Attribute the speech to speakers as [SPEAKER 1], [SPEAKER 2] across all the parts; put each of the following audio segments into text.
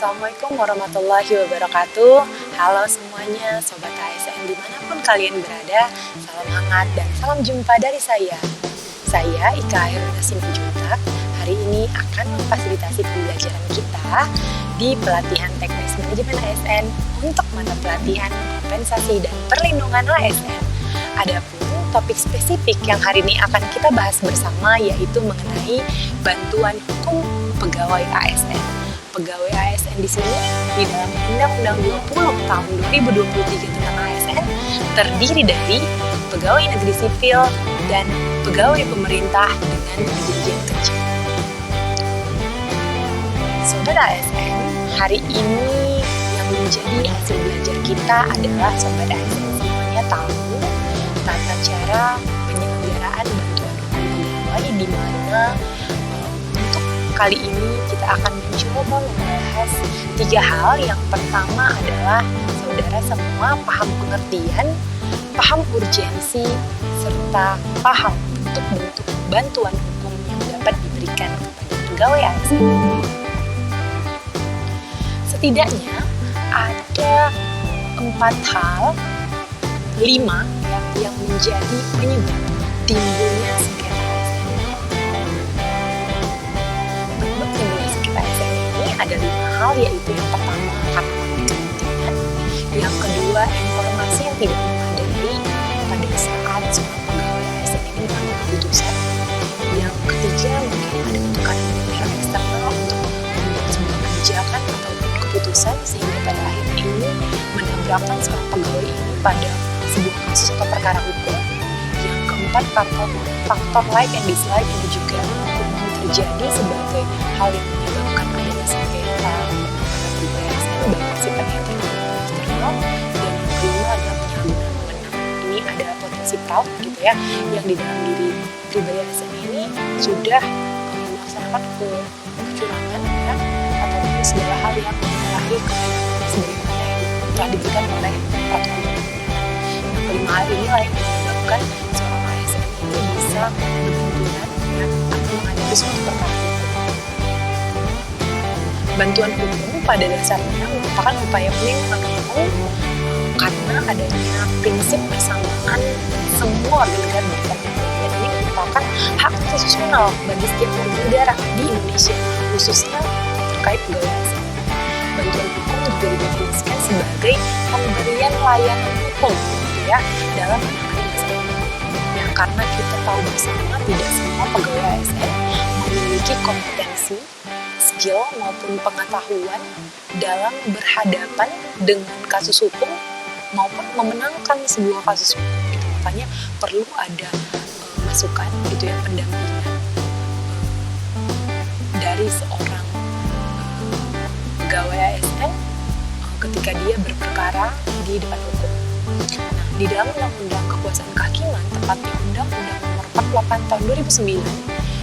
[SPEAKER 1] Assalamualaikum warahmatullahi wabarakatuh. Halo semuanya, Sobat ASN dimanapun kalian berada. Salam hangat dan salam jumpa dari saya. Saya Ika Heruna Simanjuntak. Hari ini akan memfasilitasi pembelajaran kita di pelatihan teknis manajemen ASN untuk mata pelatihan kompensasi dan perlindungan ASN. Adapun topik spesifik yang hari ini akan kita bahas bersama yaitu mengenai bantuan hukum pegawai ASN. Pegawai ASN di sini di dalam Undang-Undang 20 tahun 2023 tentang ASN terdiri dari pegawai negeri sipil dan pegawai pemerintah dengan perjanjian kerja. Sobat ASN, hari ini yang menjadi hasil belajar kita adalah Sobat ASN semuanya tahu tata cara penyelenggaraan bantuan hukum pegawai di mana untuk kali ini kita akan mencoba membahas 3 hal. Yang pertama adalah saudara semua paham pengertian, paham urgensi, serta paham bentuk-bentuk bantuan hukum yang dapat diberikan kepada pegawai ASN. Setidaknya ada 5 yang menjadi penyebab timbulnya sengketa ASN. Penyebab timbulnya sengketa ASN ini ada 5 hal, yaitu yang pertama karena konflik kepentingan, yang kedua informasi yang tidak memadai pada saat seorang pegawai ASN ini mengambil keputusan, yang ketiga mungkin ada tekanan pihak eksternal untuk membuat sebuah kebijakan atau keputusan sehingga pada akhirnya ini menabrakkan seorang pegawai ini pada sebuah kasus atau perkara hukum. Yang keempat, faktor like and dislike ini juga terjadi sebagai hal yang menyebabkan adanya sengketa antara pegawai ASN baik sifatnya internal maupun eksternal. Dan yang kelima adalah penyalahgunaan wewenang. Ini ada potensi fraud gitu ya, yang di dalam diri pribadi ASN ini sudah melaksanakan kecurangan ya, ataupun segala hal yang menyalahi kewenangan sebagaimana yang telah diberikan oleh peraturan. Kelima hal inilah yang menyebabkan seorang ASN ini bisa berbenturan ya, atau menghadapi suatu perkara hukum. Bantuan hukum pada dasarnya merupakan upaya pelindungan hukum karena adanya prinsip persamaan semua warga negara berkepentingan. Dan ini merupakan hak konstitusional bagi setiap warga negara di Indonesia, khususnya terkait pegawai ASN. Bantuan hukum juga didefinisikan sebagai pemberian layanan hukum ya dalam menangani masalah. Ya, karena kita tahu bersama tidak semua pegawai ASN memiliki kompetensi, skill maupun pengetahuan dalam berhadapan dengan kasus hukum maupun memenangkan sebuah kasus hukum. Gitu. Makanya perlu ada masukan gitu ya, pendampingan dari seorang pegawai ASN ketika dia berperkara di depan hukum. Nah, di dalam Undang-Undang Kekuasaan Kehakiman, tepatnya Undang-Undang Nomor 48 Tahun 2009,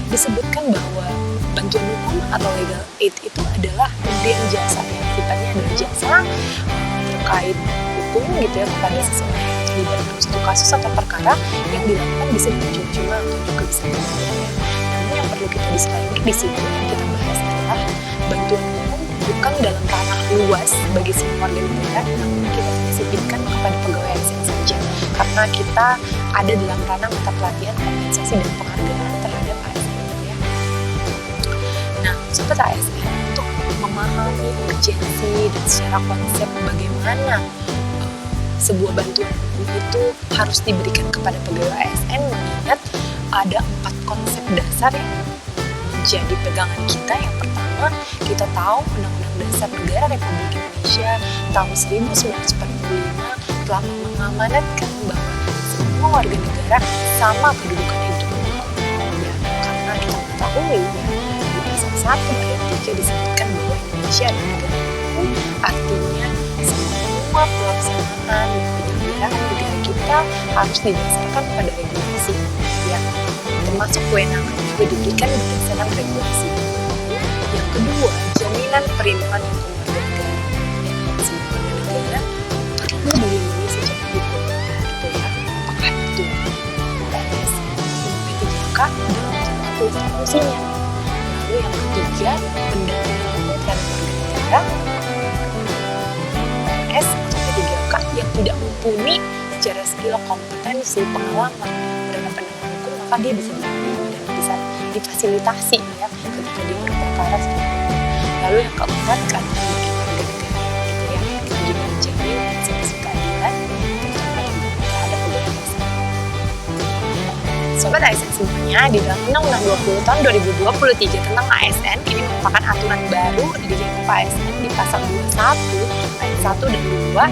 [SPEAKER 1] disebutkan bahwa bantuan hukum atau legal aid itu adalah pemberian jasa yang sifatnya adalah jasa terkait hukum gitu ya kepada seseorang yang terlibat dalam suatu kasus atau perkara yang dilakukan bisa dengan cuma atau juga bisa dengan. Namun yang perlu kita disclaimer di sini yang kita bahas adalah bantuan hukum bukan dalam ranah luas bagi semua warga negara, namun kita spesifikkan kepada pegawai ASN saja karena kita ada dalam ranah mata pelatihan kompensasi dan penghargaan terhadap ASN ya. Nah, Sobat ASN, untuk memahami urgensi dan secara konsep bagaimana sebuah bantuan hukum itu harus diberikan kepada pegawai ASN, mengingat ada 4 konsep dasar yang menjadi pegangan kita. Yang pertama, kita tahu Undang-Undang Dasar Negara Republik Indonesia tahun 1945 telah mengamanatkan bahwa semua warga negara sama kedudukannya di depan hukum. Ya, karena kita mengetahui ya, di pasal 1 ayat 3 disebutkan bahwa Indonesia adalah negara hukum, artinya semua pelaksanaan penyelenggaraan negara kita harus didasarkan pada regulasi ya, termasuk kewenangan juga diberikan berdasarkan regulasi. Yang kedua, jaminan perlindungan hukum warga negara. Semua warga negara perlu dilindungi secara hukum gitu ya. Apakah itu PNS, P3K dan konstitusinya. Lalu yang ketiga, pendampingan hukum terhadap warga negara skill, kompetensi, pengalaman dalam penanganan hukum, maka dia bisa didampingi dan bisa difasilitasi ya ketika dia berperkara seperti itu. Lalu yang keempat, keadilan bagi warga negara gitu ya, kita juga menjamin prinsip keadilan terutama terhadap pegawai ASN. Sobat ASN semuanya, di dalam Undang-Undang 20 tahun 2023 tentang ASN, ini merupakan aturan baru di lingkup ASN di pasal 21 ayat 1 dan 2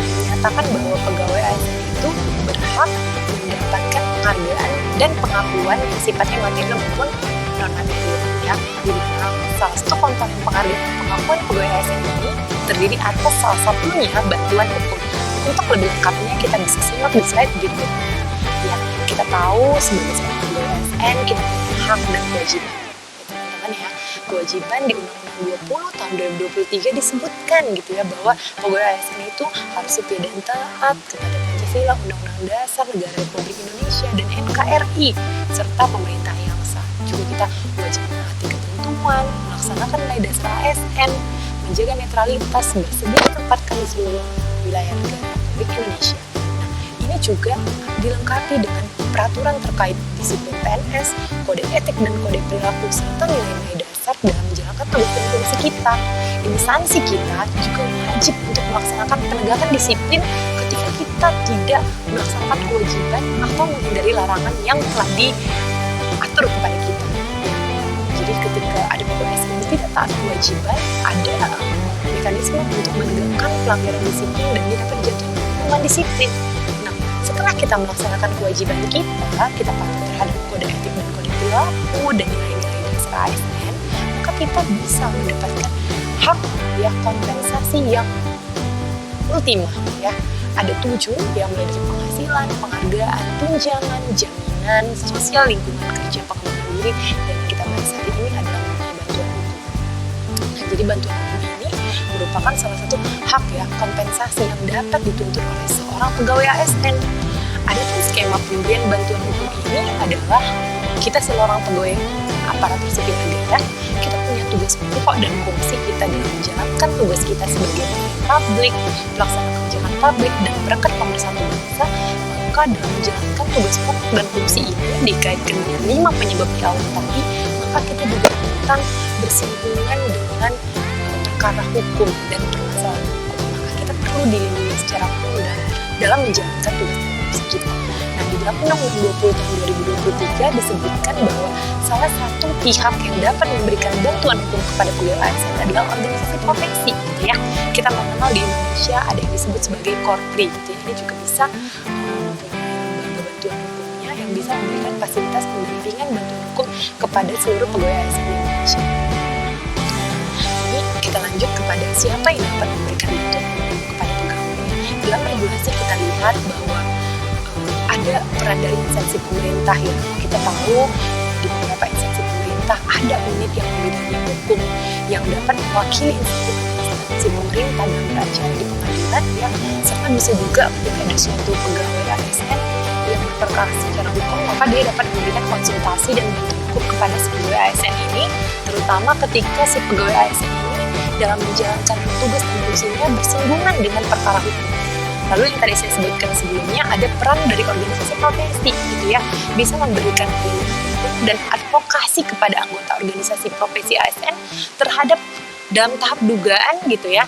[SPEAKER 1] menyatakan bahwa pegawai ASN itu berhak mendapatkan penghargaan dan pengakuan yang sifatnya material maupun non material ya. Di mana salah satu komponen penghargaan dan pengakuan pegawai ASN ini terdiri atas salah satunya bantuan hukum. Untuk lebih lengkapnya kita bisa simak di slide berikutnya. Ya, kita tahu sebagai seorang pegawai ASN kita punya hak dan kewajiban. Ya, teman-teman ya, kewajiban di Undang-Undang 20 tahun 2023 disebutkan gitu ya bahwa pegawai ASN itu harus setia dan taat kepada Pancasila, Undang-Undang Dasar Negara Republik Indonesia dan NKRI serta pemerintah yang sah. Juga kita wajib menaati ketentuan, melaksanakan nilai dasar ASN, menjaga netralitas, bersedia ditempatkan di seluruh wilayah negara Republik Indonesia. Nah, ini juga dilengkapi dengan peraturan terkait disiplin PNS, kode etik dan kode perilaku serta nilai-nilai dasar dalam menjalankan tugas dan fungsi kita. Instansi kita juga wajib untuk melaksanakan penegakan disiplin ketika kita tidak melaksanakan kewajiban atau menghindari larangan yang telah diatur kepada kita. Jadi ketika ada pegawai ASN yang tidak taat kewajiban, ada mekanisme untuk menegakkan pelanggaran disiplin dan dia dapat jatuh hukuman disiplin. Nah, setelah kita melaksanakan kewajiban kita patuh terhadap kode etik dan kode perilaku dan nilai-nilai dasar ASN, maka kita bisa mendapatkan hak ya kompensasi yang ultima ya. Ada 7 yang mulai dari penghasilan, penghargaan, tunjangan, jaminan sosial, lingkungan kerja, pengembangan diri, dan kita bahas hari ini adalah mengenai bantuan hukum. Nah, jadi bantuan hukum ini merupakan salah satu hak ya kompensasi yang dapat dituntut oleh seorang pegawai ASN. Adapun skema pemberian bantuan hukum ini adalah kita seorang pegawai aparatur sipil negara, kita punya tugas pokok dan fungsi kita dalam menjalankan tugas kita sebagai pelayan publik, pelaksana kebijakan publik, dan perekat pemersatu bangsa. Maka dalam menjalankan tugas pokok dan fungsi ini dikaitkan dengan 5 penyebab di awal tadi, maka kita juga rentan bersinggungan dengan perkara hukum dan permasalahan hukum. Maka kita perlu dilindungi secara hukum dalam menjalankan tugas dan fungsi kita. Nah, di dalam Undang-Undang 20 tahun 2023 disebutkan bahwa salah satu pihak yang dapat memberikan bantuan hukum kepada pegawai ASN adalah organisasi profesi gitu ya. Kita mengenal di Indonesia ada yang disebut sebagai Korpri gitu ya. Ini juga bisa mempunyai lembaga bantuan hukumnya yang bisa memberikan fasilitas pendampingan bantuan hukum kepada seluruh pegawai ASN di Indonesia. Ini kita lanjut kepada siapa yang dapat memberikan bantuan hukum kepada pegawai. Dalam regulasi kita lihat bahwa ada peran dari instansi pemerintah ya. Kita tahu di beberapa instansi pemerintah ada unit yang membidangi hukum yang dapat mewakili instansi pemerintah dalam beracara di pengadilan ya. Serta bisa juga ketika ada suatu pegawai ASN yang berperkara secara hukum, maka dia dapat memberikan konsultasi dan bantuan hukum kepada si pegawai ASN ini, terutama ketika si pegawai ASN ini dalam menjalankan tugas dan fungsinya bersinggungan dengan perkara hukum. Lalu yang tadi saya sebutkan sebelumnya, ada peran dari organisasi profesi gitu ya, bisa memberikan dan advokasi kepada anggota organisasi profesi ASN terhadap dalam tahap dugaan gitu ya,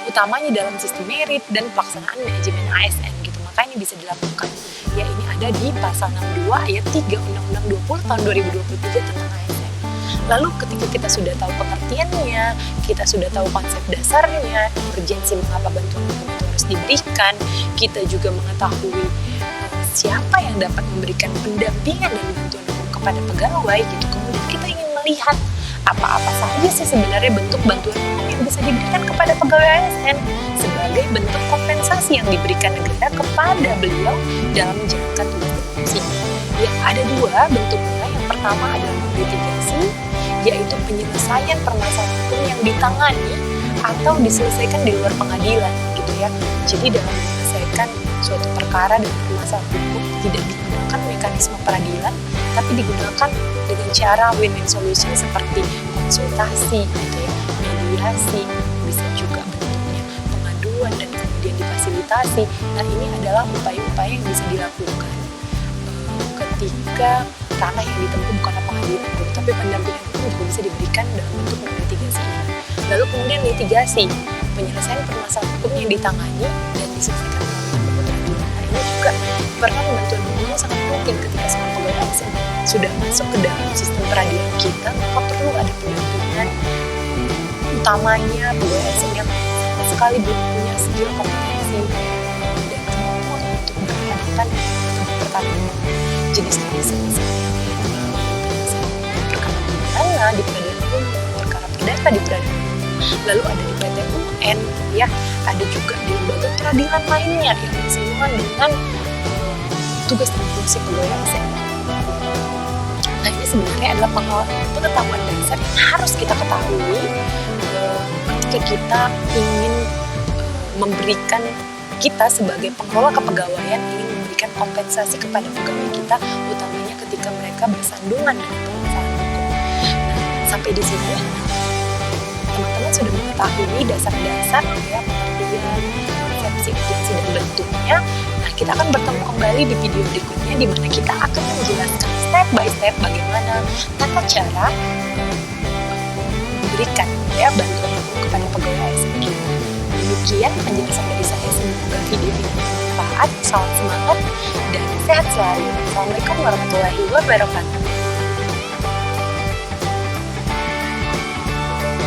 [SPEAKER 1] utamanya dalam sistem merit dan pelaksanaan manajemen ASN gitu. Maka ini bisa dilakukan. Ya, ini ada di pasal 62 ayat 3 Undang-Undang 20 tahun 2023 tentang ASN. Lalu ketika kita sudah tahu pengertiannya, kita sudah tahu konsep dasarnya, urgensi mengapa bantuan hukum itu harus diberikan, kita juga mengetahui siapa yang dapat memberikan pendampingan dan bantuan hukum kepada pegawai gitu. Kemudian kita ingin melihat apa-apa saja sih sebenarnya bentuk bantuan hukum yang bisa diberikan kepada pegawai ASN sebagai bentuk kompensasi yang diberikan negara kepada beliau dalam menjalankan tugas dan fungsi. Ya, ada 2 bentuknya. Yang pertama adalah litigasi, yaitu penyelesaian permasalahan hukum yang ditangani atau diselesaikan di luar pengadilan gitu ya. Jadi dalam menyelesaikan suatu perkara dengan permasalahan hukum tidak digunakan mekanisme peradilan, tapi digunakan dengan cara win-win solution seperti konsultasi gitu ya, mediasi, bisa juga bentuknya pengaduan dan kemudian difasilitasi dibatasi. Nah, ini adalah upaya-upaya yang bisa dilakukan ketika ranah yang ditempuh bukanlah pengadilan hukum, tapi pendampingan hukum juga bisa diberikan dalam bentuk mitigasi. Lalu kemudian litigasi, penyelesaian permasalahan hukum yang ditangani dan diselesaikan melalui peradilan. Nah, ini juga peran bantuan hukum yang sangat penting ketika seorang pegawai ASN sudah masuk ke dalam sistem peradilan kita, maka perlu ada pendampingan utamanya pegawai ASN yang sekali belum punya skill, kompetensi dan kemampuan untuk berhadapan atau berperkara jenis misalnya perkara pidana di peradilan umum, perkara perdata di peradilan umum, lalu ada di PT UN, ya, ada juga di lembaga peradilan lainnya yang bersinggungan dengan tugas dan fungsi pegawai ASN. Nah, ini sebenarnya adalah pengetahuan dasar yang harus kita ketahui ketika kita ingin memberikan, kita sebagai pengelola kepegawaian ingin memberikan kompensasi kepada pegawai kita, utamanya ketika mereka bersandungan dengan permasalahan hukum. Nah, sampai di sini teman-teman sudah mengetahui dasar-dasar ya pengertian, konsepsi, urgensi, dan bentuknya. Nah, kita akan bertemu kembali di video berikutnya di mana kita akan menjelaskan step by step bagaimana tata cara memberikan ya bantuan hukum kepada pegawai ASN kita. Demikian penjelasan dari saya, semoga video ini bermanfaat. Salam semangat dan sehat selalu. Assalamualaikum warahmatullahi wabarakatuh.